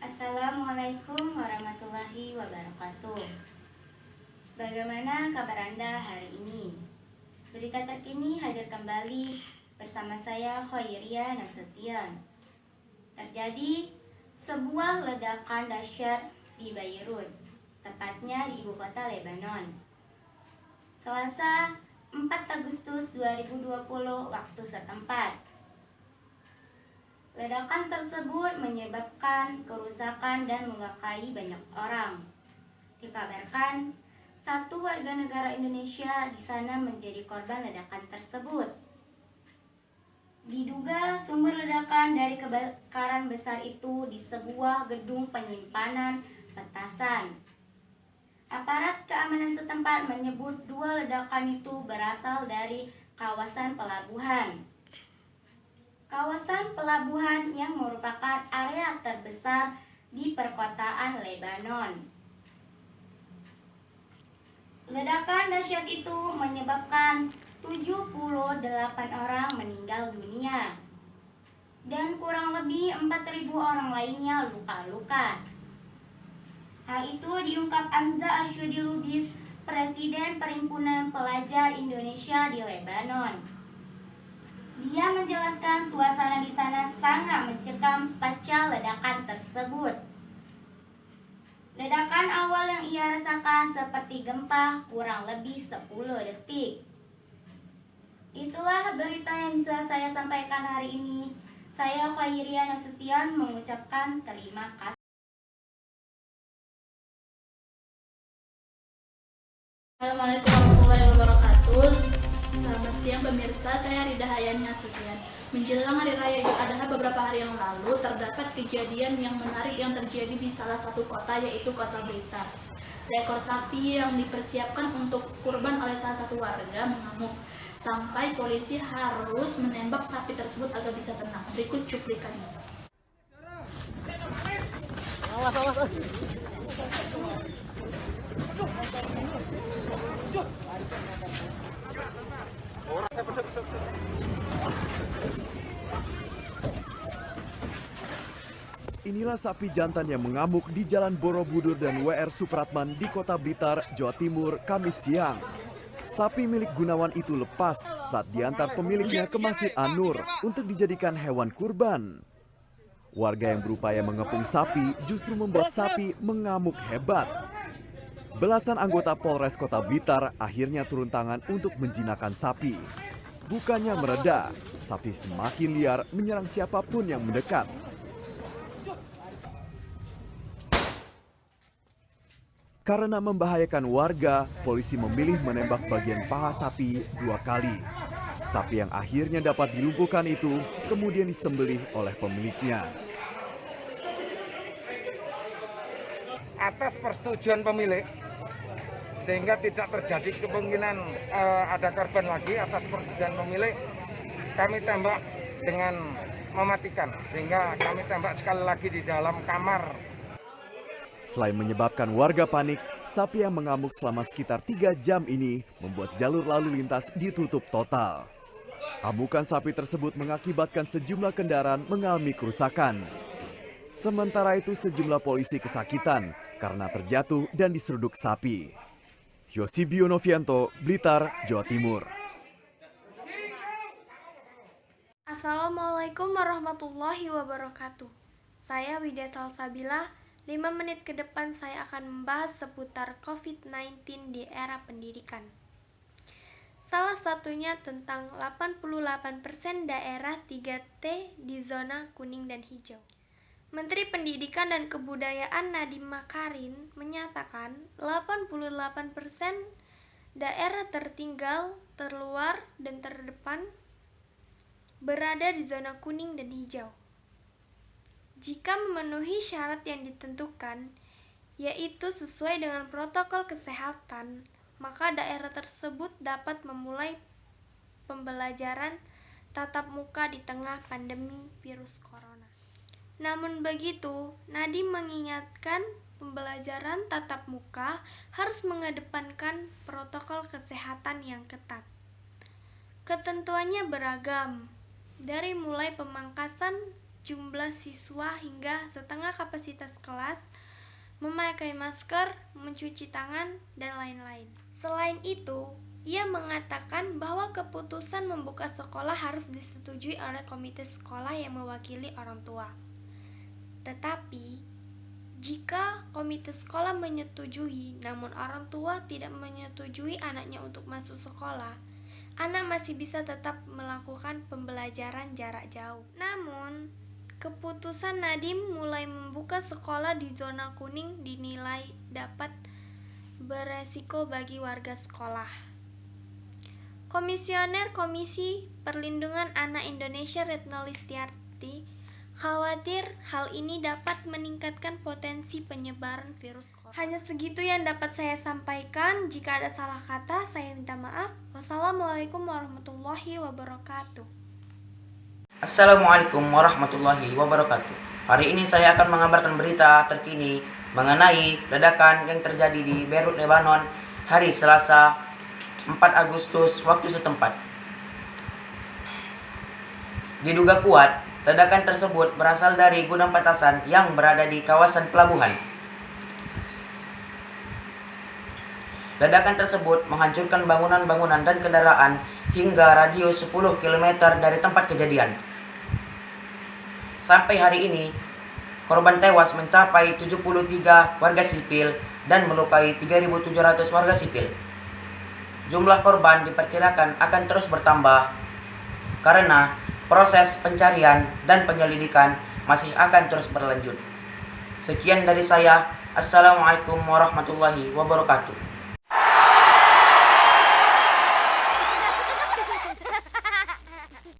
Assalamualaikum warahmatullahi wabarakatuh. Bagaimana kabar Anda hari ini? Berita terkini hadir kembali bersama saya Khoiria Nasution. Terjadi sebuah ledakan dahsyat di Beirut, tepatnya di ibu kota Lebanon. Selasa 4 Agustus 2020 waktu setempat. Ledakan tersebut menyebabkan kerusakan dan melukai banyak orang. Dikabarkan, satu warga negara Indonesia di sana menjadi korban ledakan tersebut. Diduga sumber ledakan dari kebakaran besar itu di sebuah gedung penyimpanan petasan. Aparat keamanan setempat menyebut dua ledakan itu berasal dari kawasan pelabuhan. Kawasan pelabuhan yang merupakan area terbesar di perkotaan Lebanon. Ledakan dahsyat itu menyebabkan 78 orang meninggal dunia dan kurang lebih 4.000 orang lainnya luka-luka. Hal itu diungkap Anza Asyudi Lubis, Presiden Perhimpunan Pelajar Indonesia di Lebanon. Dia menjelaskan suasana di sana sangat mencekam pasca ledakan tersebut. Ledakan awal yang ia rasakan seperti gempa kurang lebih 10 detik. Itulah berita yang bisa saya sampaikan hari ini. Saya Khoiria Nasution mengucapkan terima kasih. Assalamualaikum warahmatullahi wabarakatuh. Selamat siang pemirsa, saya Rida Hayani Nasution. Menjelang Hari Raya Idul Adha beberapa hari yang lalu, terdapat kejadian yang menarik yang terjadi di salah satu kota, yaitu kota Blitar. Seekor sapi yang dipersiapkan untuk kurban oleh salah satu warga mengamuk, sampai polisi harus menembak sapi tersebut agar bisa tenang. Berikut cuplikannya. Inilah sapi jantan yang mengamuk di Jalan Borobudur dan WR Supratman di Kota Blitar, Jawa Timur, Kamis siang. Sapi milik Gunawan itu lepas saat diantar pemiliknya ke Masjid An-Nur untuk dijadikan hewan kurban. Warga yang berupaya mengepung sapi justru membuat sapi mengamuk hebat. Belasan anggota Polres Kota Blitar akhirnya turun tangan untuk menjinakkan sapi. Bukannya mereda, sapi semakin liar menyerang siapapun yang mendekat. Karena membahayakan warga, polisi memilih menembak bagian paha sapi 2 kali. Sapi yang akhirnya dapat dilumpuhkan itu kemudian disembelih oleh pemiliknya. Atas persetujuan pemilik, sehingga tidak terjadi kemungkinan ada korban lagi. Atas persetujuan pemilik, kami tembak dengan mematikan, sehingga kami tembak sekali lagi di dalam kamar. Selain menyebabkan warga panik, sapi yang mengamuk selama sekitar 3 jam ini membuat jalur lalu lintas ditutup total. Amukan sapi tersebut mengakibatkan sejumlah kendaraan mengalami kerusakan. Sementara itu sejumlah polisi kesakitan karena terjatuh dan diseruduk sapi. Yosibio Novianto, Blitar, Jawa Timur. Assalamualaikum warahmatullahi wabarakatuh. Saya Widya Salsabila. 5 menit ke depan saya akan membahas seputar COVID-19 di era pendidikan. Salah satunya tentang 88% daerah 3T di zona kuning dan hijau. Menteri Pendidikan dan Kebudayaan Nadiem Makarim menyatakan 88% daerah tertinggal, terluar, dan terdepan berada di zona kuning dan hijau. Jika memenuhi syarat yang ditentukan, yaitu sesuai dengan protokol kesehatan, maka daerah tersebut dapat memulai pembelajaran tatap muka di tengah pandemi virus corona. Namun begitu, Nadiem mengingatkan pembelajaran tatap muka harus mengedepankan protokol kesehatan yang ketat. Ketentuannya beragam, dari mulai pemangkasan jumlah siswa hingga setengah kapasitas kelas, memakai masker, mencuci tangan, dan lain-lain. Selain itu, ia mengatakan bahwa keputusan membuka sekolah harus disetujui oleh komite sekolah yang mewakili orang tua. Tetapi, jika komite sekolah menyetujui, namun orang tua tidak menyetujui anaknya untuk masuk sekolah, anak masih bisa tetap melakukan pembelajaran jarak jauh. Namun, keputusan Nadiem mulai membuka sekolah di zona kuning dinilai dapat beresiko bagi warga sekolah. Komisioner Komisi Perlindungan Anak Indonesia Retno Listiarti khawatir hal ini dapat meningkatkan potensi penyebaran virus corona. Hanya segitu yang dapat saya sampaikan. Jika ada salah kata, saya minta maaf. Wassalamualaikum warahmatullahi wabarakatuh. Assalamualaikum warahmatullahi wabarakatuh. Hari ini saya akan mengabarkan berita terkini mengenai ledakan yang terjadi di Beirut, Lebanon hari Selasa 4 Agustus waktu setempat. Diduga kuat, ledakan tersebut berasal dari gudang petasan yang berada di kawasan pelabuhan. Ledakan tersebut menghancurkan bangunan-bangunan dan kendaraan hingga radius 10 km dari tempat kejadian. Sampai hari ini, korban tewas mencapai 73 warga sipil dan melukai 3.700 warga sipil. Jumlah korban diperkirakan akan terus bertambah karena proses pencarian dan penyelidikan masih akan terus berlanjut. Sekian dari saya. Assalamualaikum warahmatullahi wabarakatuh.